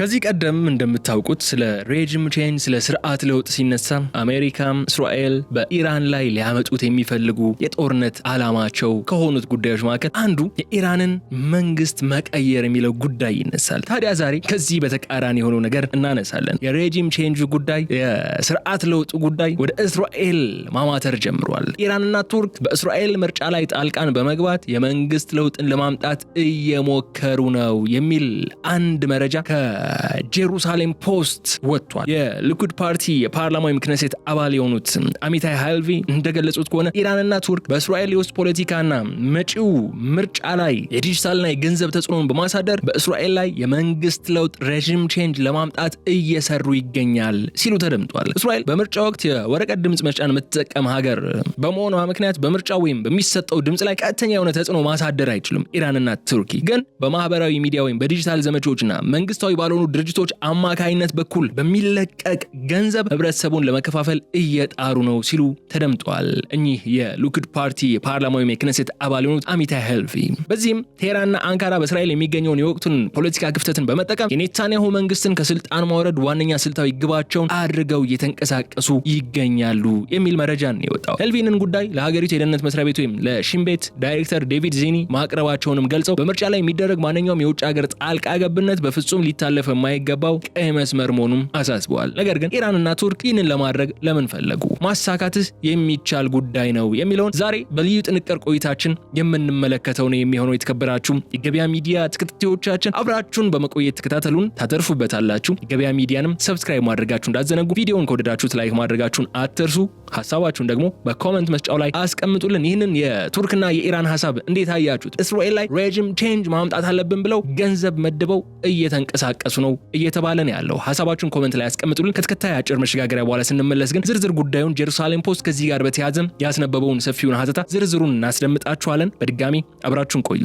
ከዚህ ቀደም እንደምታውቁት ስለ ሬጂም ቼንጅ ስለ ስርዓት ለውጥ ሲነሳ አሜሪካም እስራኤል በኢራን ላይ ሊያመጡት የሚፈልጉ የጦርነት ዓላማቸው ከሆኑት ጉዳዮች መካከል አንዱ የኢራንን መንግስት መቀየር የሚለው ጉዳይ ይነሳል። ታዲያ ዛሬ ከዚህ በተቃራኒ የሆነው ነገር እናነሳለን። የሬጂም ቼንጅ ጉዳይ፣ የስርዓት ለውጥ ጉዳይ ወደ እስራኤል ማማተር ጀምሯል። ኢራንና ቱርክ በእስራኤል ምርጫ ላይ ጣልቃን በመግባት የመንግስት ለውጥን ለማምጣት እየሞከሩ ነው የሚል አንድ መረጃ ከጄሩሳሌም ፖስት ወጥቷል። የሊኩድ ፓርቲ የፓርላማዊ ክኔሴት አባል የሆኑት አሚታይ ሃልቪ እንደገለጹት ከሆነ ኢራንና ቱርክ በእስራኤል የውስጥ ፖለቲካና መጪው ምርጫ ላይ የዲጂታልና የገንዘብ ተጽዕኖን በማሳደር በእስራኤል ላይ የመንግስት ለውጥ ሬጂም ቼንጅ ለማምጣት እየሰሩ ይገኛል ሲሉ ተደምጧል። እስራኤል በምርጫ ወቅት የወረቀት ድምጽ መስጫን የምትጠቀም ሀገር በመሆኗ ምክንያት በምርጫ ወይም በሚሰጠው ድምጽ ላይ ቀጥተኛ የሆነ ተጽዕኖ ማሳደር አይችሉም። ኢራንና ቱርክ ግን በማህበራዊ ሚዲያ ወይም በዲጂታል ዘመቻዎችና መንግስታዊ ባልሆኑ ድርጅቶች አማካይነት በኩል በሚለቀቅ ገንዘብ ህብረተሰቡን ለመከፋፈል እየጣሩ ነው ሲሉ ተደምጧል። እኚህ የሊኩድ ፓርቲ የፓርላማዊ ክኔሴት አባል የሆኑት አሚታይ ሃልቪ በዚህም ቴህራንና አንካራ በእስራኤል የሚገኘውን የወቅቱን ፖለቲካ ክፍተትን በመጠቀም የኔታንያሁ መንግስትን ከስልጣን ማውረድ ዋነኛ ስልታዊ ግባቸውን አድርገው እየተንቀሳቀሱ ይገኛሉ የሚል መረጃ ነው የወጣው። ሃልቪንን ጉዳይ ለሀገሪቱ የደህንነት መስሪያ ቤት ወይም ለሺን ቤት ዳይሬክተር ዴቪድ ዚኒ ማቅረባቸውንም ገልጸው በምርጫ ላይ የሚደረግ ማንኛውም የውጭ ሀገር ጣልቃ ገብነት በፍጹም ሊታለፍ የማይገባው ቀይ መስመር መሆኑን አሳስበዋል። ነገር ግን ኢራንና ቱርክ ይህንን ለማድረግ ለምን ፈለጉ? ማሳካትስ የሚቻል ጉዳይ ነው የሚለውን ዛሬ በልዩ ጥንቅር ቆይታችን የምንመለከተው ነው የሚሆነው። የተከበራችሁ የገበያ ሚዲያ ተከታታዮቻችን አብራችሁን በመቆየት ተከታተሉን፣ ታተርፉበታላችሁ። የገበያ ሚዲያንም ሰብስክራይብ ማድረጋችሁ እንዳትዘነጉ። ቪዲዮውን ከወደዳችሁት ላይክ ማድረጋችሁን አትርሱ። ሐሳባችሁን ደግሞ በኮሜንት መስጫው ላይ አስቀምጡልን። ይህንን የቱርክና የኢራን ሐሳብ እንዴት አያችሁት? እስራኤል ላይ ሬጂም ቼንጅ ማምጣት አለብን ብለው ገንዘብ መድበው እየተንቀሳቀሱ ነው እየተባለ ነው ያለው። ሐሳባችሁን ኮሜንት ላይ አስቀምጡልን። ከተከታይ አጭር መሸጋገሪያ በኋላ ስንመለስ ግን ዝርዝር ጉዳዩን ጄሩሳሌም ፖስት ከዚህ ጋር በተያያዘ ያስነበበውን ሰፊውን ሐተታ ዝርዝሩን እናስደምጣችኋለን። በድጋሚ አብራችሁን ቆዩ።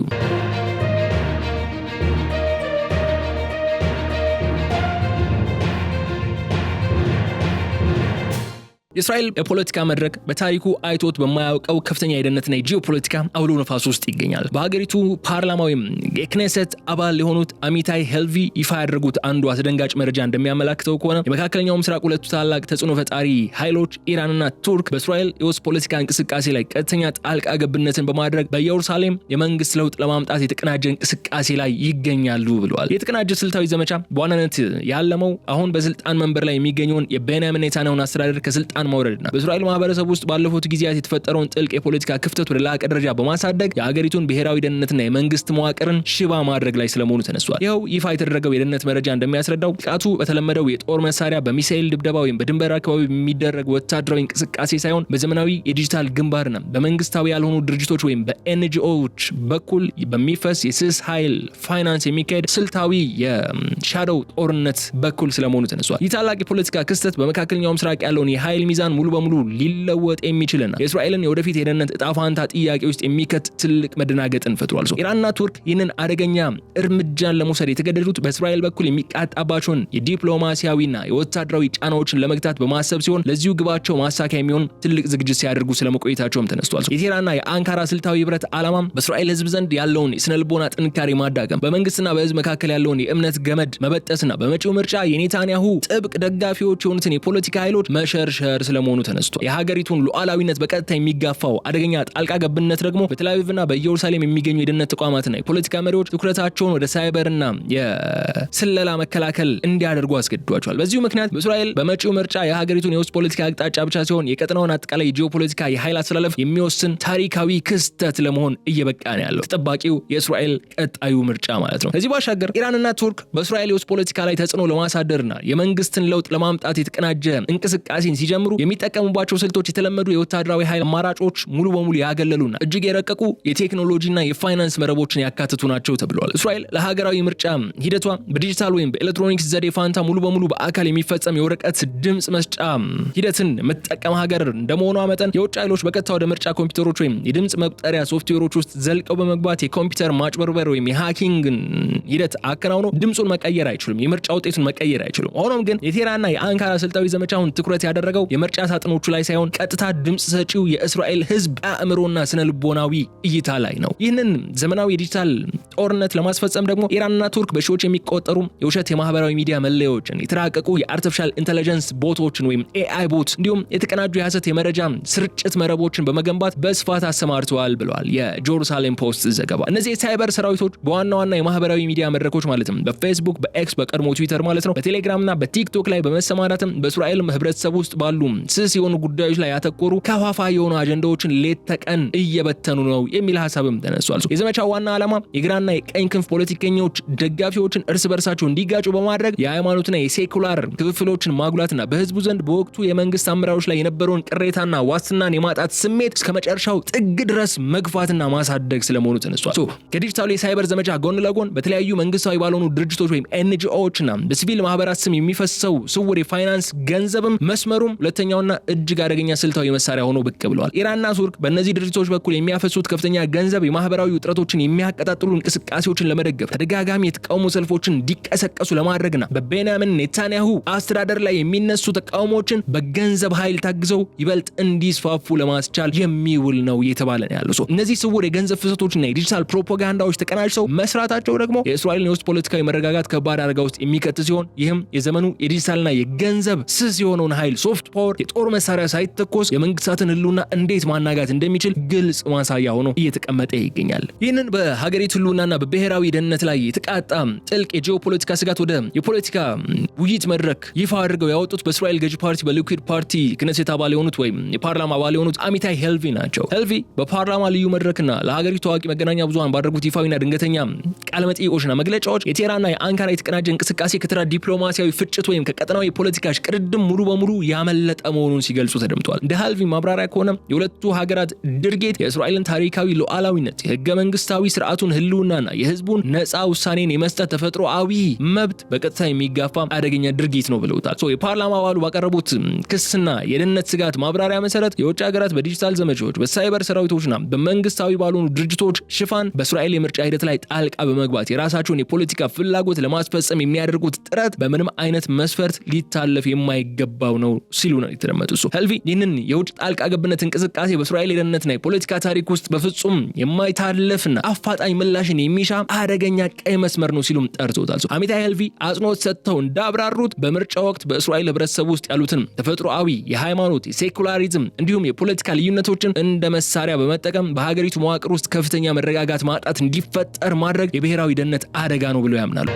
የእስራኤል የፖለቲካ መድረክ በታሪኩ አይቶት በማያውቀው ከፍተኛ የደህንነትና የጂኦፖለቲካ አውሎ ነፋስ ውስጥ ይገኛል። በሀገሪቱ ፓርላማዊ የክኔሴት አባል የሆኑት አሚታይ ሃልቪ ይፋ ያደረጉት አንዱ አስደንጋጭ መረጃ እንደሚያመላክተው ከሆነ የመካከለኛው ምስራቅ ሁለቱ ታላቅ ተጽዕኖ ፈጣሪ ኃይሎች ኢራንና ቱርክ በእስራኤል የውስጥ ፖለቲካ እንቅስቃሴ ላይ ቀጥተኛ ጣልቃ ገብነትን በማድረግ በኢየሩሳሌም የመንግስት ለውጥ ለማምጣት የተቀናጀ እንቅስቃሴ ላይ ይገኛሉ ብለዋል። የተቀናጀ ስልታዊ ዘመቻ በዋናነት ያለመው አሁን በስልጣን መንበር ላይ የሚገኘውን የቤንያሚን ኔታንያሁን አስተዳደር ከስልጣን ማውረድና በእስራኤል ማህበረሰብ ውስጥ ባለፉት ጊዜያት የተፈጠረውን ጥልቅ የፖለቲካ ክፍተት ወደ ላቀ ደረጃ በማሳደግ የሀገሪቱን ብሔራዊ ደህንነትና የመንግስት መዋቅርን ሽባ ማድረግ ላይ ስለመሆኑ ተነስቷል። ይኸው ይፋ የተደረገው የደህንነት መረጃ እንደሚያስረዳው ጥቃቱ በተለመደው የጦር መሳሪያ በሚሳኤል ድብደባ ወይም በድንበር አካባቢ የሚደረግ ወታደራዊ እንቅስቃሴ ሳይሆን በዘመናዊ የዲጂታል ግንባርና በመንግስታዊ ያልሆኑ ድርጅቶች ወይም በኤንጂኦዎች በኩል በሚፈስ የስስ ኃይል ፋይናንስ የሚካሄድ ስልታዊ የሻዶው ጦርነት በኩል ስለመሆኑ ተነስቷል። ይህ ታላቅ የፖለቲካ ክስተት በመካከለኛው ምስራቅ ያለውን የኃይል ሚዛን ሙሉ በሙሉ ሊለወጥ የሚችልና የእስራኤልን የወደፊት የደህንነት ዕጣ ፋንታ ጥያቄ ውስጥ የሚከት ትልቅ መደናገጥን ፈጥሯል። ኢራንና ቱርክ ይህንን አደገኛ እርምጃን ለመውሰድ የተገደዱት በእስራኤል በኩል የሚቃጣባቸውን የዲፕሎማሲያዊና የወታደራዊ ጫናዎችን ለመግታት በማሰብ ሲሆን ለዚሁ ግባቸው ማሳካያ የሚሆን ትልቅ ዝግጅት ሲያደርጉ ስለመቆየታቸውም ተነስቷል። የቴህራንና የአንካራ ስልታዊ ህብረት ዓላማም በእስራኤል ህዝብ ዘንድ ያለውን የስነልቦና ጥንካሬ ማዳቀም፣ በመንግስትና በህዝብ መካከል ያለውን የእምነት ገመድ መበጠስና በመጪው ምርጫ የኔታንያሁ ጥብቅ ደጋፊዎች የሆኑትን የፖለቲካ ኃይሎች መሸርሸር ስለመሆኑ ተነስቷል። የሀገሪቱን ሉዓላዊነት በቀጥታ የሚጋፋው አደገኛ ጣልቃ ገብነት ደግሞ በቴል አቪቭና በኢየሩሳሌም የሚገኙ የደህንነት ተቋማትና የፖለቲካ መሪዎች ትኩረታቸውን ወደ ሳይበርና የስለላ መከላከል እንዲያደርጉ አስገድዷቸዋል። በዚሁ ምክንያት በእስራኤል በመጪው ምርጫ የሀገሪቱን የውስጥ ፖለቲካ አቅጣጫ ብቻ ሲሆን የቀጠናውን አጠቃላይ ጂኦፖለቲካ የኃይል አስተላለፍ የሚወስን ታሪካዊ ክስተት ለመሆን እየበቃ ነው ያለው ተጠባቂው የእስራኤል ቀጣዩ ምርጫ ማለት ነው። ከዚህ ባሻገር ኢራንና ቱርክ በእስራኤል የውስጥ ፖለቲካ ላይ ተጽዕኖ ለማሳደርና የመንግስትን ለውጥ ለማምጣት የተቀናጀ እንቅስቃሴን ሲጀምሩ የሚጠቀሙባቸው ስልቶች የተለመዱ የወታደራዊ ኃይል አማራጮች ሙሉ በሙሉ ያገለሉና እጅግ የረቀቁ የቴክኖሎጂና የፋይናንስ መረቦችን ያካትቱ ናቸው ተብለዋል። እስራኤል ለሀገራዊ ምርጫ ሂደቷ በዲጂታል ወይም በኤሌክትሮኒክስ ዘዴ ፋንታ ሙሉ በሙሉ በአካል የሚፈጸም የወረቀት ድምጽ መስጫ ሂደትን የምትጠቀም ሀገር እንደመሆኗ መጠን የውጭ ኃይሎች በቀጥታ ወደ ምርጫ ኮምፒውተሮች ወይም የድምጽ መቁጠሪያ ሶፍትዌሮች ውስጥ ዘልቀው በመግባት የኮምፒውተር ማጭበርበር ወይም የሃኪንግ ሂደት አከናውነው ድምጹን መቀየር አይችሉም፣ የምርጫ ውጤቱን መቀየር አይችሉም። ሆኖም ግን የቴህራንና የአንካራ ስልታዊ ዘመቻውን ትኩረት ያደረገው የምርጫ ሳጥኖቹ ላይ ሳይሆን ቀጥታ ድምጽ ሰጪው የእስራኤል ህዝብ አእምሮና ስነ ልቦናዊ እይታ ላይ ነው። ይህንን ዘመናዊ ዲጂታል ጦርነት ለማስፈጸም ደግሞ ኢራንና ቱርክ በሺዎች የሚቆጠሩ የውሸት የማህበራዊ ሚዲያ መለያዎችን፣ የተራቀቁ የአርቲፊሻል ኢንተለጀንስ ቦቶችን ወይም ኤአይ ቦት እንዲሁም የተቀናጁ የሐሰት የመረጃ ስርጭት መረቦችን በመገንባት በስፋት አሰማርተዋል ብለዋል የጄሩሳሌም ፖስት ዘገባ። እነዚህ የሳይበር ሰራዊቶች በዋና ዋና የማህበራዊ ሚዲያ መድረኮች ማለትም በፌስቡክ፣ በኤክስ በቀድሞ ትዊተር ማለት ነው፣ በቴሌግራምና በቲክቶክ ላይ በመሰማራትም በእስራኤል ህብረተሰብ ውስጥ ባሉ ስስ የሆኑ ጉዳዮች ላይ ያተኮሩ ከፋፋ የሆኑ አጀንዳዎችን ሌት ተቀን እየበተኑ ነው የሚል ሐሳብም ተነስቷል። የዘመቻው ዋና ዓላማ የግራና የቀኝ ክንፍ ፖለቲከኞች ደጋፊዎችን እርስ በርሳቸው እንዲጋጩ በማድረግ የሃይማኖትና የሴኩላር ክፍፍሎችን ማጉላትና በህዝቡ ዘንድ በወቅቱ የመንግስት አመራሮች ላይ የነበረውን ቅሬታና ዋስትናን የማጣት ስሜት እስከ መጨረሻው ጥግ ድረስ መግፋትና ማሳደግ ስለመሆኑ ተነስቷል። ከዲጂታሉ የሳይበር ዘመቻ ጎን ለጎን በተለያዩ መንግስታዊ ባልሆኑ ድርጅቶች ወይም ኤንጂኦዎችና በሲቪል ማህበራት ስም የሚፈሰው ስውር የፋይናንስ ገንዘብም መስመሩም ሁለተኛውና እጅግ አደገኛ ስልታዊ መሳሪያ ሆኖ ብቅ ብለዋል። ኢራንና ቱርክ በእነዚህ ድርጅቶች በኩል የሚያፈሱት ከፍተኛ ገንዘብ የማህበራዊ ውጥረቶችን የሚያቀጣጥሉ እንቅስቃሴዎችን ለመደገፍ ተደጋጋሚ የተቃውሞ ሰልፎችን እንዲቀሰቀሱ ለማድረግና በቤንያሚን ኔታንያሁ አስተዳደር ላይ የሚነሱ ተቃውሞችን በገንዘብ ኃይል ታግዘው ይበልጥ እንዲስፋፉ ለማስቻል የሚውል ነው እየተባለ ነው ያለው። እነዚህ ስውር የገንዘብ ፍሰቶችና የዲጂታል ፕሮፓጋንዳዎች ተቀናጅተው መስራታቸው ደግሞ የእስራኤልን የውስጥ ፖለቲካዊ መረጋጋት ከባድ አደጋ ውስጥ የሚከት ሲሆን ይህም የዘመኑ የዲጂታልና የገንዘብ ስስ የሆነውን ኃይል ሶፍት ፓወር የጦር መሳሪያ ሳይተኮስ የመንግስታትን ህልውና እንዴት ማናጋት እንደሚችል ግልጽ ማሳያ ሆኖ እየተቀመጠ ይገኛል። ይህንን በሀገሪቱ ህልውናና በብሔራዊ ደህንነት ላይ የተቃጣ ጥልቅ የጂኦፖለቲካ ስጋት ወደ የፖለቲካ ውይይት መድረክ ይፋ አድርገው ያወጡት በእስራኤል ገዢ ፓርቲ በሊኩድ ፓርቲ ክነሴት አባል የሆኑት ወይም የፓርላማ አባል የሆኑት አሚታይ ሄልቪ ናቸው። ሄልቪ በፓርላማ ልዩ መድረክና ለሀገሪቱ ታዋቂ መገናኛ ብዙሃን ባደረጉት ይፋዊና ድንገተኛ ቃለመጠይቆችና መግለጫዎች የቴህራንና የአንካራ የተቀናጀ እንቅስቃሴ ከተራ ዲፕሎማሲያዊ ፍጭት ወይም ከቀጠናዊ የፖለቲካ ሽቅድድም ሙሉ በሙሉ ያመለጠ መሆኑን ሲገልጹ ተደምጧል። እንደ ሄልቪ ማብራሪያ ከሆነ የሁለቱ ሀገራት ድርጊት የእስራኤልን ታሪካዊ ሉዓላዊነት፣ የህገ መንግስታዊ ስርዓቱን ህልውናና የህዝቡን ነፃ ውሳኔን የመስጠት ተፈጥሮአዊ መብት በቀጥታ የሚጋፋ አደገኛ ድርጊት ነው ብለውታል። የፓርላማ አባሉ ባቀረቡት ክስና የደህንነት ስጋት ማብራሪያ መሰረት የውጭ ሀገራት በዲጂታል ዘመቻዎች፣ በሳይበር ሰራዊቶችና በመንግስታዊ ባልሆኑ ድርጅቶች ሽፋን በእስራኤል የምርጫ ሂደት ላይ ጣልቃ በመግባት የራሳቸውን የፖለቲካ ፍላጎት ለማስፈጸም የሚያደርጉት ጥረት በምንም አይነት መስፈርት ሊታለፍ የማይገባው ነው ሲሉ ነው የተደመጡት። ሄልቪ ይህንን የውጭ ጣልቃ ገብነት እንቅስቃሴ በእስራኤል የደህንነትና የፖለቲካ ታሪክ ውስጥ በፍጹም የማይታለፍና አፋጣኝ ምላሽን የሚሻ አደገኛ ቀይ መስመር ነው ሲሉም ጠርተውታል። አሚታይ ሄልቪ አጽንኦት ሰጥተው እንዳብራሩት በምርጫ ወቅት በእስራኤል ህብረተሰብ ውስጥ ያሉትን ተፈጥሮአዊ የሃይማኖት፣ የሴኩላሪዝም እንዲሁም የፖለቲካ ልዩነቶችን እንደ መሳሪያ በመጠቀም በሀገሪቱ መዋቅር ውስጥ ከፍተኛ መረጋጋት ማጣት እንዲፈጠር ማድረግ የብሔራዊ ደህንነት አደጋ ነው ብለው ያምናሉ።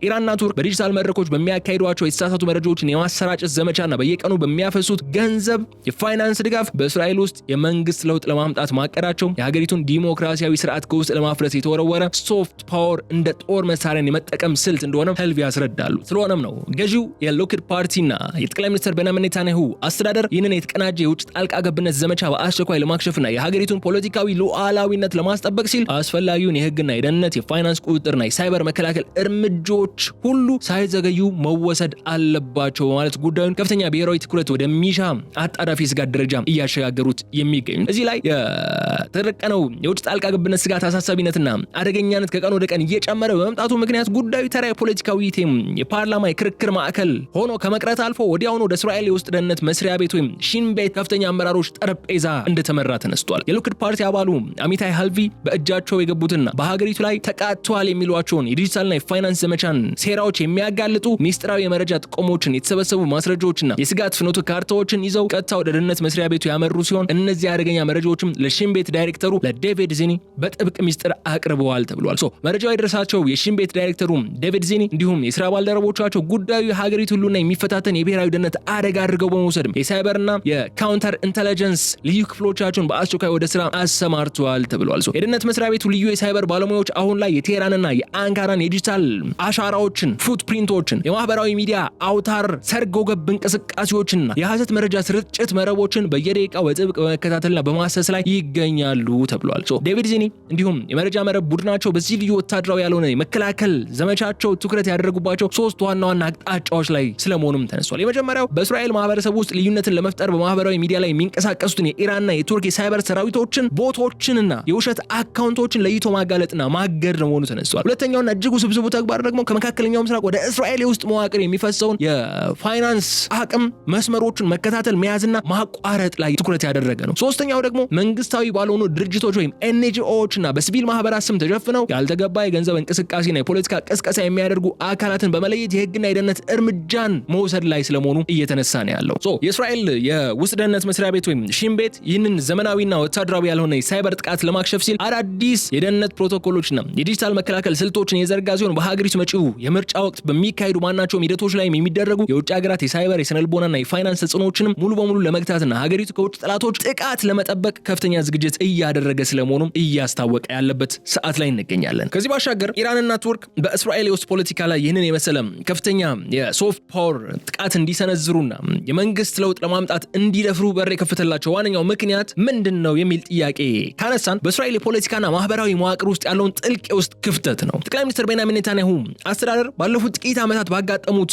ኢራንና ቱርክ በዲጂታል መድረኮች በሚያካሂዷቸው የተሳሳቱ መረጃዎችን የማሰራጨት ዘመቻና በየቀኑ በሚያፈሱት ገንዘብ የፋይናንስ ድጋፍ በእስራኤል ውስጥ የመንግስት ለውጥ ለማምጣት ማቀዳቸው የሀገሪቱን ዲሞክራሲያዊ ስርዓት ከውስጥ ለማፍረስ የተወረወረ ሶፍት ፓወር እንደ ጦር መሳሪያን የመጠቀም ስልት እንደሆነ ሄልቪ ያስረዳሉ። ስለሆነም ነው ገዢው የሊኩድ ፓርቲና የጠቅላይ ሚኒስትር ቤንያሚን ኔታንያሁ አስተዳደር ይህንን የተቀናጀ የውጭ ጣልቃ ገብነት ዘመቻ በአስቸኳይ ለማክሸፍና የሀገሪቱን ፖለቲካዊ ሉዓላዊነት ለማስጠበቅ ሲል አስፈላጊውን የህግና የደህንነት የፋይናንስ ቁጥጥርና የሳይበር መከላከል እርምጃዎች ሁሉ ሳይዘገዩ መወሰድ አለባቸው በማለት ጉዳዩን ከፍተኛ ብሔራዊ ትኩረት ወደሚሻ አጣዳፊ ስጋት ደረጃ እያሸጋገሩት የሚገኙ። እዚህ ላይ የተደቀነው የውጭ ጣልቃ ገብነት ስጋት አሳሳቢነትና አደገኛነት ከቀን ወደ ቀን እየጨመረ በመምጣቱ ምክንያት ጉዳዩ ተራ የፖለቲካ ውይይትም የፓርላማ የክርክር ማዕከል ሆኖ ከመቅረት አልፎ ወዲያውኑ ወደ እስራኤል የውስጥ ደህንነት መስሪያ ቤት ወይም ሺን ቤት ከፍተኛ አመራሮች ጠረጴዛ እንደተመራ ተነስቷል። የሊኩድ ፓርቲ አባሉ አሚታይ ሄልቪ በእጃቸው የገቡትና በሀገሪቱ ላይ ተቃጥቷል የሚሏቸውን የዲጂታልና የፋይናንስ ዘመቻን ሴራዎች የሚያጋልጡ ሚስጥራዊ የመረጃ ጥቆሞችን፣ የተሰበሰቡ ማስረጃዎችና የስጋት ፍኖተ ካርታዎችን ይዘው ቀጥታ ወደ ደህንነት መስሪያ ቤቱ ያመሩ ሲሆን እነዚህ አደገኛ መረጃዎችም ለሺን ቤት ዳይሬክተሩ ለዴቪድ ዚኒ በጥብቅ ሚስጥር አቅርበዋል ተብሏል። መረጃው የደረሳቸው የሺን ቤት ዳይሬክተሩ ዴቪድ ዚኒ እንዲሁም የስራ ባልደረቦቻቸው ጉዳዩ የሀገሪቱ ሁሉና የሚፈታተን የብሔራዊ ደህንነት አደጋ አድርገው በመውሰድም የሳይበርና የካውንተር ኢንተለጀንስ ልዩ ክፍሎቻቸውን በአስቸኳይ ወደ ስራ አሰማርተዋል ተብሏል። የደህንነት መስሪያ ቤቱ ልዩ የሳይበር ባለሙያዎች አሁን ላይ የቴህራንና የአንካራን የዲጂታል አሻ አሻራዎችን፣ ፉትፕሪንቶችን፣ የማህበራዊ ሚዲያ አውታር ሰርጎ ገብ እንቅስቃሴዎችንና የሐሰት መረጃ ስርጭት መረቦችን በየደቂቃው በጥብቅ በመከታተልና በማሰስ ላይ ይገኛሉ ተብሏል። ዴቪድ ዚኒ እንዲሁም የመረጃ መረብ ቡድናቸው በዚህ ልዩ ወታደራዊ ያልሆነ የመከላከል ዘመቻቸው ትኩረት ያደረጉባቸው 3 ዋና ዋና አቅጣጫዎች ላይ ስለመሆኑም ተነስቷል። የመጀመሪያው በእስራኤል ማህበረሰብ ውስጥ ልዩነትን ለመፍጠር በማህበራዊ ሚዲያ ላይ የሚንቀሳቀሱትን የኢራንና የቱርክ የሳይበር ሰራዊቶችን፣ ቦቶችንና የውሸት አካውንቶችን ለይቶ ማጋለጥና ማገድ ነው መሆኑ ተነስቷል። ሁለተኛውና እጅግ ውስብስቡ ተግባር ደግሞ ከመካከለኛው ምስራቅ ወደ እስራኤል የውስጥ መዋቅር የሚፈሰውን የፋይናንስ አቅም መስመሮችን መከታተል፣ መያዝና ማቋረጥ ላይ ትኩረት ያደረገ ነው። ሶስተኛው ደግሞ መንግስታዊ ባልሆኑ ድርጅቶች ወይም ኤንጂኦዎችና በሲቪል ማህበራት ስም ተሸፍነው ያልተገባ የገንዘብ እንቅስቃሴና የፖለቲካ ቅስቀሳ የሚያደርጉ አካላትን በመለየት የህግና የደህንነት እርምጃን መውሰድ ላይ ስለመሆኑ እየተነሳ ነው ያለው። የእስራኤል የውስጥ ደህንነት መስሪያ ቤት ወይም ሺን ቤት ይህንን ዘመናዊና ወታደራዊ ያልሆነ የሳይበር ጥቃት ለማክሸፍ ሲል አዳዲስ የደህንነት ፕሮቶኮሎችና የዲጂታል መከላከል ስልቶችን የዘርጋ ሲሆን በሀገሪቱ መጪው የምርጫ ወቅት በሚካሄዱ ማናቸውም ሂደቶች ላይ የሚደረጉ የውጭ ሀገራት የሳይበር የስነልቦናና የፋይናንስ ተጽዕኖዎችንም ሙሉ በሙሉ ለመግታትና ሀገሪቱ ከውጭ ጠላቶች ጥቃት ለመጠበቅ ከፍተኛ ዝግጅት እያደረገ ስለመሆኑም እያስታወቀ ያለበት ሰዓት ላይ እንገኛለን። ከዚህ ባሻገር ኢራንና ቱርክ በእስራኤል የውስጥ ፖለቲካ ላይ ይህንን የመሰለ ከፍተኛ የሶፍት ፓወር ጥቃት እንዲሰነዝሩና የመንግስት ለውጥ ለማምጣት እንዲደፍሩ በር የከፈተላቸው ዋነኛው ምክንያት ምንድነው የሚል ጥያቄ ካነሳን በእስራኤል የፖለቲካና ማህበራዊ መዋቅር ውስጥ ያለውን ጥልቅ የውስጥ ክፍተት ነው። ጠቅላይ ሚኒስትር ቤንያሚን ኔታንያሁ አስተዳደር ባለፉት ጥቂት ዓመታት ባጋጠሙት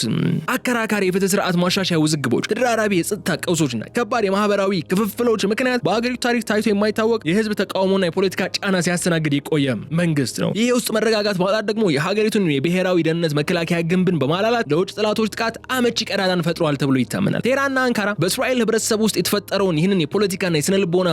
አከራካሪ የፍትህ ስርዓት ማሻሻያ ውዝግቦች፣ ተደራራቢ የጸጥታ ቀውሶችና ከባድ የማህበራዊ ክፍፍሎች ምክንያት በአገሪቱ ታሪክ ታይቶ የማይታወቅ የህዝብ ተቃውሞና የፖለቲካ ጫና ሲያስተናግድ የቆየ መንግስት ነው። ይህ የውስጥ መረጋጋት ማጣት ደግሞ የሀገሪቱን የብሔራዊ ደህንነት መከላከያ ግንብን በማላላት ለውጭ ጠላቶች ጥቃት አመቺ ቀዳዳን ፈጥሯል ተብሎ ይታመናል። ቴህራንና አንካራ በእስራኤል ህብረተሰብ ውስጥ የተፈጠረውን ይህንን የፖለቲካና የስነልቦና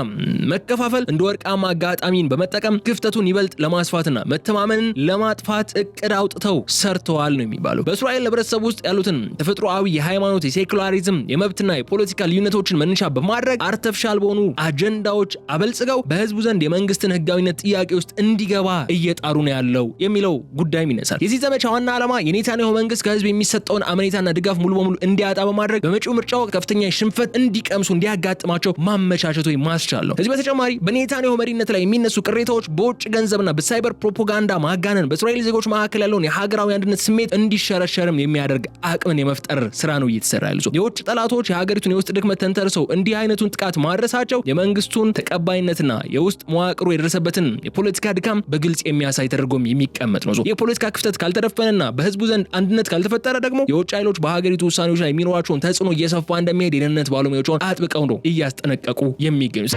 መከፋፈል እንደ ወርቃማ አጋጣሚን በመጠቀም ክፍተቱን ይበልጥ ለማስፋትና መተማመንን ለማጥፋት እቅድ አውጥተው ሰርተዋል ነው የሚባለው። በእስራኤል ህብረተሰብ ውስጥ ያሉትን ተፈጥሮአዊ የሃይማኖት፣ የሴኩላሪዝም፣ የመብትና የፖለቲካ ልዩነቶችን መነሻ በማድረግ አርተፊሻል በሆኑ አጀንዳዎች አበልጽገው በህዝቡ ዘንድ የመንግስትን ህጋዊነት ጥያቄ ውስጥ እንዲገባ እየጣሩ ነው ያለው የሚለው ጉዳይም ይነሳል። የዚህ ዘመቻ ዋና ዓላማ የኔታንያሁ መንግስት ከህዝብ የሚሰጠውን አመኔታና ድጋፍ ሙሉ በሙሉ እንዲያጣ በማድረግ በመጪው ምርጫ ወቅት ከፍተኛ ሽንፈት እንዲቀምሱ እንዲያጋጥማቸው ማመቻቸት ወይ ማስቻል ነው። ከዚህ በተጨማሪ በኔታንያሁ መሪነት ላይ የሚነሱ ቅሬታዎች በውጭ ገንዘብና በሳይበር ፕሮፓጋንዳ ማጋነን በእስራኤል ዜጎች መካከል ያለውን የሀገራዊ አንድነት ስሜት እንዲሸረሸርም የሚያደርግ አቅምን የመፍጠር ስራ ነው እየተሰራ ያለው። የውጭ ጠላቶች የሀገሪቱን የውስጥ ድክመት ተንተርሰው እንዲህ አይነቱን ጥቃት ማድረሳቸው የመንግስቱን ተቀባይነትና የውስጥ መዋቅሩ የደረሰበትን የፖለቲካ ድካም በግልጽ የሚያሳይ ተደርጎም የሚቀመጥ ነው። የፖለቲካ ክፍተት ካልተደፈነና በህዝቡ ዘንድ አንድነት ካልተፈጠረ ደግሞ የውጭ ኃይሎች በሀገሪቱ ውሳኔዎች ላይ የሚኖራቸውን ተጽዕኖ እየሰፋ እንደሚሄድ የደህንነት ባለሙያዎች አጥብቀው ነው እያስጠነቀቁ የሚገኙት።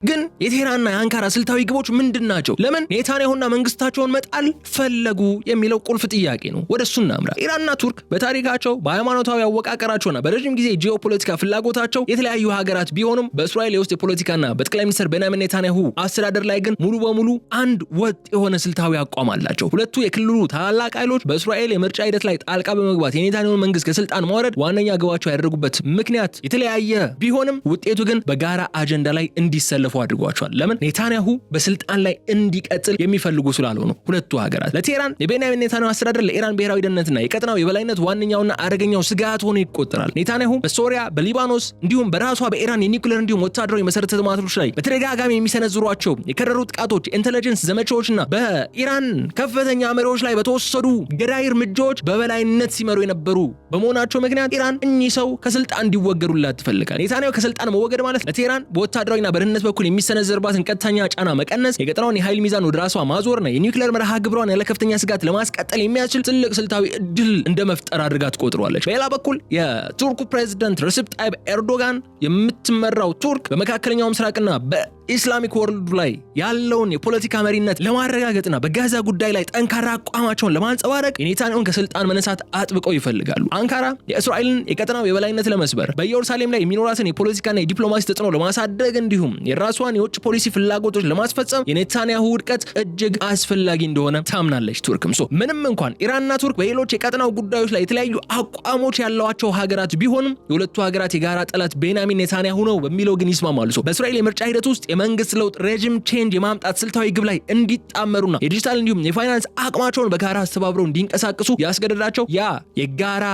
ግን የቴህራንና የአንካራ ስልታዊ ግቦች ምንድን ናቸው? ለምን ኔታንያሁና መንግስታቸውን መጣል ፈለጉ የሚለው ቁልፍ ጥያቄ ነው። ወደሱ እናምራ። ኢራንና ቱርክ በታሪካቸው በሃይማኖታዊ አወቃቀራቸውና በረጅም ጊዜ ጂኦፖለቲካ ፍላጎታቸው የተለያዩ ሀገራት ቢሆኑም በእስራኤል የውስጥ የፖለቲካና በጠቅላይ ሚኒስትር ቤንያሚን ኔታንያሁ አስተዳደር ላይ ግን ሙሉ በሙሉ አንድ ወጥ የሆነ ስልታዊ አቋም አላቸው። ሁለቱ የክልሉ ታላላቅ ኃይሎች በእስራኤል የምርጫ ሂደት ላይ ጣልቃ በመግባት የኔታንያሁን መንግስት ከስልጣን ማውረድ ዋነኛ ግባቸው ያደረጉበት ምክንያት የተለያየ ቢሆንም ውጤቱ ግን በጋራ አጀንዳ ላይ እንዲሰለፉ አድርጓቸዋል። ለምን? ኔታንያሁ በስልጣን ላይ እንዲቀጥል የሚፈልጉ ስላልሆኑ ሁለቱ ሀገራት። ለቴህራን የቤንያሚን ኔታንያሁ አስተዳደር ለኢራን ብሔራዊ ደህንነትና የቀጠናው የበላይነት ዋነኛውና አደገኛው ስጋት ሆኖ ይቆጠራል። ኔታንያሁ በሶሪያ፣ በሊባኖስ እንዲሁም በራሷ በኢራን የኒውክሌር እንዲሁም ወታደራዊ መሰረተ ልማቶች ላይ በተደጋጋሚ የሚሰነዝሯቸው የከረሩ ጥቃቶች፣ ኢንተለጀንስ ዘመቻዎችና በኢራን ከፍተኛ መሪዎች ላይ በተወሰዱ ገዳይ እርምጃዎች በበላይነት ሲመሩ የነበሩ በመሆናቸው ምክንያት ኢራን እኚህ ሰው ከስልጣን እንዲወገዱላት ትፈልጋል። ኔታንያሁ ከስልጣን መወገድ ማለት ለቴህራን በወታደራዊና በደህንነት በኩል የሚሰነዘርባትን ቀጥተኛ ጫና መቀነስ፣ የቀጠናውን የኃይል ሚዛን ወደ ራሷ ማዞርና የኒውክሌር መርሃ ግብሯን ያለ ከፍተኛ ስጋት ለማስቀጠል የሚያስችል ትልቅ ስልታዊ እድል እንደመፍጠር አድርጋ ትቆጥሯለች። በሌላ በኩል የቱርኩ ፕሬዝዳንት ሬሲፕ ጣይብ ኤርዶጋን የምትመራው ቱርክ በመካከለኛው ምስራቅና በኢስላሚክ ወርልድ ላይ ያለውን የፖለቲካ መሪነት ለማረጋገጥና በጋዛ ጉዳይ ላይ ጠንካራ አቋማቸውን ለማንጸባረቅ የኔታንያሁን ከስልጣን መነሳት አጥብቀው ይፈልጋሉ። አንካራ የእስራኤልን የቀጠናው የበላይነት ለመስበር በኢየሩሳሌም ላይ የሚኖራትን የፖለቲካና የዲፕሎማሲ ተጽዕኖ ለማሳደግ እንዲሁም የራሷን የውጭ ፖሊሲ ፍላጎቶች ለማስፈጸም የኔታንያሁ ውድቀት እጅግ አስፈላጊ እንደሆነ ታምናለች። ቱርክም ምንም እንኳን ኢራንና ቱርክ በሌሎች የቀጠናው ጉዳዮች ላይ የተለያዩ አቋሞች ያሏቸው ሀገራት ቢሆንም የሁለቱ ሀገራት የጋራ ጠላት ቤንያሚን ኔታንያሁ ነው በሚለው ግን ይስማማሉ። በእስራኤል የምርጫ ሂደት ውስጥ የመንግስት ለውጥ ሬጂም ቼንጅ የማምጣት ስልታዊ ግብ ላይ እንዲጣመሩና የዲጂታል እንዲሁም የፋይናንስ አቅማቸውን በጋራ አስተባብረው እንዲንቀሳቀሱ ያስገደዳቸው ያ የጋራ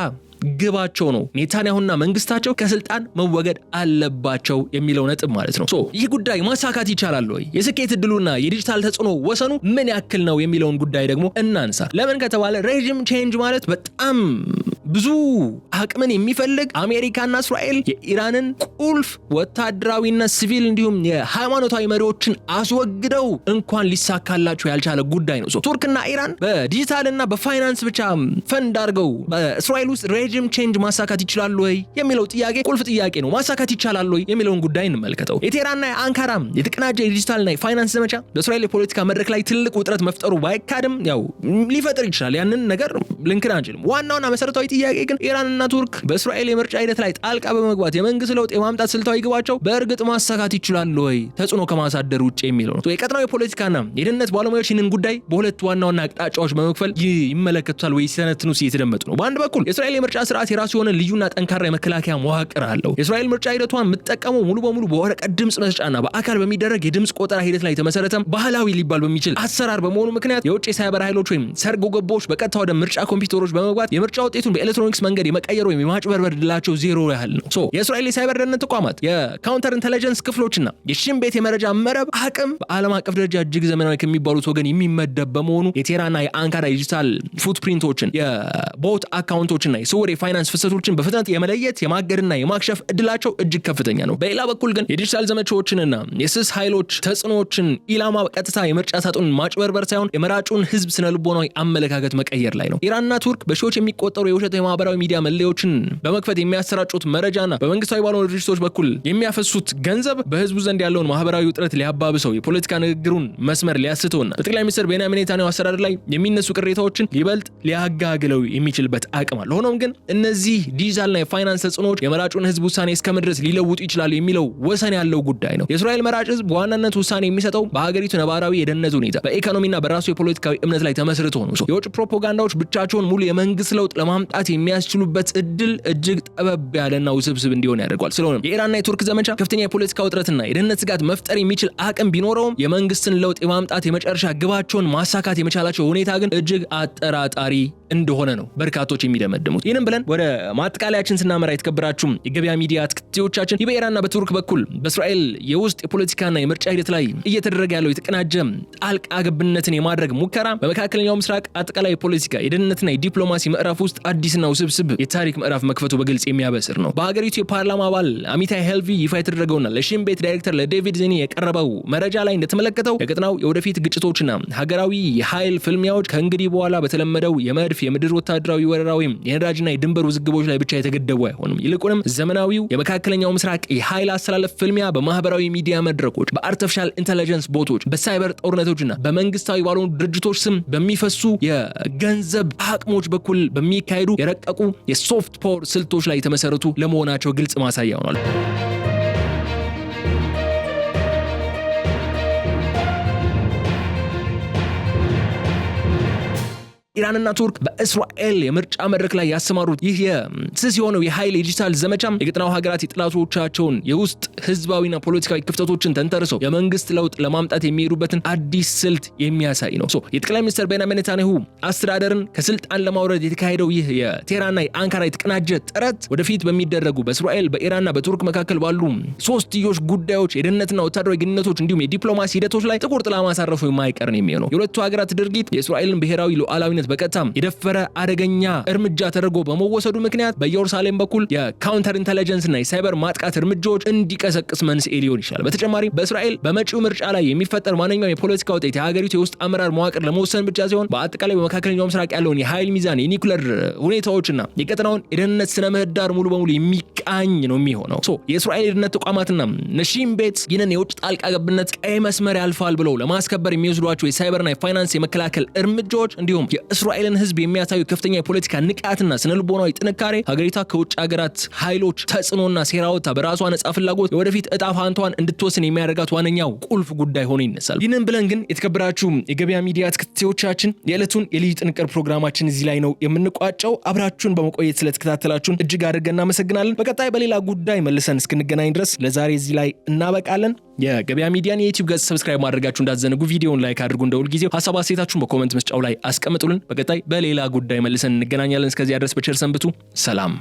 ግባቸው ነው ኔታንያሁና መንግስታቸው ከስልጣን መወገድ አለባቸው የሚለው ነጥብ ማለት ነው። ይህ ጉዳይ ማሳካት ይቻላል ወይ? የስኬት እድሉና የዲጂታል ተጽዕኖ ወሰኑ ምን ያክል ነው የሚለውን ጉዳይ ደግሞ እናንሳ። ለምን ከተባለ ሬጂም ቼንጅ ማለት በጣም ብዙ አቅምን የሚፈልግ አሜሪካና እስራኤል የኢራንን ቁልፍ ወታደራዊና ሲቪል እንዲሁም የሃይማኖታዊ መሪዎችን አስወግደው እንኳን ሊሳካላቸው ያልቻለ ጉዳይ ነው። ቱርክና ኢራን በዲጂታልና በፋይናንስ ብቻ ፈንድ አድርገው በእስራኤል ውስጥ ሬጂም ቼንጅ ማሳካት ይችላሉ ወይ የሚለው ጥያቄ ቁልፍ ጥያቄ ነው። ማሳካት ይቻላል ወይ የሚለውን ጉዳይ እንመልከተው። የቴህራንና የአንካራ የተቀናጀ የዲጂታልና የፋይናንስ ዘመቻ በእስራኤል የፖለቲካ መድረክ ላይ ትልቅ ውጥረት መፍጠሩ ባይካድም ያው ሊፈጥር ይችላል። ያንን ነገር ልንክድ አንችልም። ዋናውና መሰረታዊ ጥያቄ ግን ኢራንና ቱርክ በእስራኤል የምርጫ ሂደት ላይ ጣልቃ በመግባት የመንግስት ለውጥ የማምጣት ስልታዊ ግባቸው በእርግጥ ማሳካት ይችላሉ ወይ ተጽዕኖ ከማሳደር ውጭ የሚለው ነው። የቀጠናው የፖለቲካና የደህንነት ባለሙያዎች ይህንን ጉዳይ በሁለት ዋና አቅጣጫዎች በመክፈል ይመለከቱታል ወይ ሲተነትኑ እየተደመጡ ነው። በአንድ በኩል የእስራኤል የምርጫ ስርዓት የራሱ የሆነ ልዩና ጠንካራ የመከላከያ መዋቅር አለው። የእስራኤል ምርጫ ሂደቷን የምትጠቀመው ሙሉ በሙሉ በወረቀት ድምጽ መስጫና በአካል በሚደረግ የድምጽ ቆጠራ ሂደት ላይ የተመሰረተ ባህላዊ ሊባል በሚችል አሰራር በመሆኑ ምክንያት የውጭ ሳይበር ኃይሎች ወይም ሰርጎ ገቦች በቀጥታ ወደ ምርጫ ኮምፒውተሮች በመግባት የምርጫ ውጤቱን በኤሌክትሮኒክስ መንገድ የመቀየር ወይም የማጭበርበር ድላቸው ዜሮ ያህል ነው። የእስራኤል የሳይበር ደህንነት ተቋማት የካውንተር ኢንተለጀንስ ክፍሎችና የሽን ቤት የመረጃ መረብ አቅም በዓለም አቀፍ ደረጃ እጅግ ዘመናዊ ከሚባሉት ወገን የሚመደብ በመሆኑ የቴህራንና የአንካራ ዲጂታል ፉትፕሪንቶችን የቦት አካውንቶችና የስውር የፋይናንስ ፍሰቶችን በፍጥነት የመለየት የማገድና የማክሸፍ እድላቸው እጅግ ከፍተኛ ነው። በሌላ በኩል ግን የዲጂታል ዘመቻዎችንና የስስ ኃይሎች ተጽዕኖዎችን ኢላማ በቀጥታ የምርጫ ሳጥኑን ማጭበርበር ሳይሆን የመራጩን ህዝብ ስነልቦናዊ አመለካከት መቀየር ላይ ነው። ኢራንና ቱርክ በሺዎች የሚቆጠሩ የውሸት የማህበራዊ ሚዲያ መለያዎችን በመክፈት የሚያሰራጩት መረጃና በመንግስታዊ ባልሆኑ ድርጅቶች በኩል የሚያፈሱት ገንዘብ በህዝቡ ዘንድ ያለውን ማህበራዊ ውጥረት ሊያባብሰው የፖለቲካ ንግግሩን መስመር ሊያስተውና በጠቅላይ ሚኒስትር ቤንያሚን ኔታንያሁ አስተዳደር ላይ የሚነሱ ቅሬታዎችን ይበልጥ ሊያጋግለው የሚችልበት አቅም አለ። ሆኖም ግን እነዚህ ዲጂታልና የፋይናንስ ተጽዕኖዎች የመራጩን ህዝብ ውሳኔ እስከመድረስ ሊለውጡ ይችላሉ የሚለው ወሰን ያለው ጉዳይ ነው። የእስራኤል መራጭ ህዝብ በዋናነት ውሳኔ የሚሰጠው በሀገሪቱ ነባራዊ የደህንነት ሁኔታ በኢኮኖሚና በራሱ የፖለቲካዊ እምነት ላይ ተመስርቶ ነው። የውጭ ፕሮፓጋንዳዎች ብቻቸውን ሙሉ የመንግስት ለውጥ ለማምጣት የሚያስችሉበት እድል እጅግ ጠበብ ያለና ውስብስብ እንዲሆን ያደርገዋል። ስለሆነም የኢራንና የቱርክ ዘመቻ ከፍተኛ የፖለቲካ ውጥረትና የደህንነት ስጋት መፍጠር የሚችል አቅም ቢኖረውም የመንግስትን ለውጥ የማምጣት የመጨረሻ ግባቸውን ማሳካት የመቻላቸው ሁኔታ ግን እጅግ አጠራጣሪ እንደሆነ ነው በርካቶች የሚደመድሙት። ይህንም ብለን ወደ ማጠቃለያችን ስናመራ የተከበራችሁ የገበያ ሚዲያ ተከታታዮቻችን በኢራንና በቱርክ በኩል በእስራኤል የውስጥ የፖለቲካና የምርጫ ሂደት ላይ እየተደረገ ያለው የተቀናጀ ጣልቃ ገብነትን የማድረግ ሙከራ በመካከለኛው ምስራቅ አጠቃላይ የፖለቲካ የደህንነትና የዲፕሎማሲ ምዕራፍ ውስጥ አዲስና ውስብስብ የታሪክ ምዕራፍ መክፈቱ በግልጽ የሚያበስር ነው። በሀገሪቱ የፓርላማ አባል አሚታይ ሄልቪ ይፋ የተደረገውና ለሽን ቤት ዳይሬክተር ለዴቪድ ዚኒ የቀረበው መረጃ ላይ እንደተመለከተው የቀጠናው የወደፊት ግጭቶችና ሀገራዊ የኃይል ፍልሚያዎች ከእንግዲህ በኋላ በተለመደው የምድር ወታደራዊ ወረራ ወይም የነዳጅና የድንበር ውዝግቦች ላይ ብቻ የተገደቡ አይሆንም። ይልቁንም ዘመናዊው የመካከለኛው ምስራቅ የኃይል አስተላለፍ ፍልሚያ በማህበራዊ ሚዲያ መድረኮች፣ በአርቲፊሻል ኢንተለጀንስ ቦቶች፣ በሳይበር ጦርነቶችና በመንግስታዊ ባልሆኑ ድርጅቶች ስም በሚፈሱ የገንዘብ አቅሞች በኩል በሚካሄዱ የረቀቁ የሶፍት ፓወር ስልቶች ላይ የተመሰረቱ ለመሆናቸው ግልጽ ማሳያ ሆኗል። ኢራንና ቱርክ በእስራኤል የምርጫ መድረክ ላይ ያሰማሩት ይህ የስስ የሆነው የኃይል የዲጂታል ዘመቻ የቀጠናው ሀገራት የጥላቶቻቸውን የውስጥ ህዝባዊና ፖለቲካዊ ክፍተቶችን ተንተርሰው የመንግስት ለውጥ ለማምጣት የሚሄዱበትን አዲስ ስልት የሚያሳይ ነው። የጠቅላይ ሚኒስትር ቤንያሚን ኔታንያሁ አስተዳደርን ከስልጣን ለማውረድ የተካሄደው ይህ የቴህራንና የአንካራ የተቀናጀ ጥረት ወደፊት በሚደረጉ በእስራኤል በኢራንና በቱርክ መካከል ባሉ ሶስትዮሽ ጉዳዮች የደህንነትና ወታደራዊ ግንኙነቶች እንዲሁም የዲፕሎማሲ ሂደቶች ላይ ጥቁር ጥላ ማሳረፉ የማይቀር ነው የሚሆነው። የሁለቱ ሀገራት ድርጊት የእስራኤልን ብሔራዊ ሉዓላዊነት በቀጥታም የደፈረ አደገኛ እርምጃ ተደርጎ በመወሰዱ ምክንያት በኢየሩሳሌም በኩል የካውንተር ኢንተለጀንስና የሳይበር ማጥቃት እርምጃዎች እንዲቀሰቅስ መንስኤ ሊሆን ይችላል። በተጨማሪም በእስራኤል በመጪው ምርጫ ላይ የሚፈጠር ማንኛውም የፖለቲካ ውጤት የሀገሪቱ የውስጥ አመራር መዋቅር ለመወሰን ብቻ ሲሆን በአጠቃላይ በመካከለኛው ምስራቅ ያለውን የኃይል ሚዛን፣ የኒኩለር ሁኔታዎችና የቀጠናውን የደህንነት ስነ ምህዳር ሙሉ በሙሉ የሚቃኝ ነው የሚሆነው። የእስራኤል የደህንነት ተቋማትና ነሺም ቤት ይህንን የውጭ ጣልቃ ገብነት ቀይ መስመር ያልፋል ብለው ለማስከበር የሚወስዷቸው የሳይበርና የፋይናንስ የመከላከል እርምጃዎች እንዲሁም የእስራኤልን ህዝብ የሚያሳዩ ከፍተኛ የፖለቲካ ንቃትና ስነልቦናዊ ጥንካሬ ሀገሪቷ ከውጭ ሀገራት ኃይሎች ተጽዕኖና ሴራ ወጥታ በራሷ ነጻ ፍላጎት የወደፊት እጣ ፋንታዋን እንድትወስን የሚያደርጋት ዋነኛው ቁልፍ ጉዳይ ሆኖ ይነሳል። ይህንን ብለን ግን የተከበራችሁ የገበያ ሚዲያ ተከታታዮቻችን የዕለቱን የልዩ ጥንቅር ፕሮግራማችን እዚህ ላይ ነው የምንቋጨው። አብራችሁን በመቆየት ስለተከታተላችሁን እጅግ አድርገን እናመሰግናለን። በቀጣይ በሌላ ጉዳይ መልሰን እስክንገናኝ ድረስ ለዛሬ እዚህ ላይ እናበቃለን። የገበያ ሚዲያን የዩቲዩብ ገጽ ሰብስክራይብ ማድረጋችሁ እንዳትዘነጉ። ቪዲዮውን ላይክ አድርጉ። እንደሁል ጊዜው ሐሳብ አስተያየታችሁን በኮሜንት መስጫው ላይ አስቀምጡልን። በቀጣይ በሌላ ጉዳይ መልሰን እንገናኛለን። እስከዚያ ድረስ በቸር ሰንብቱ። ሰላም።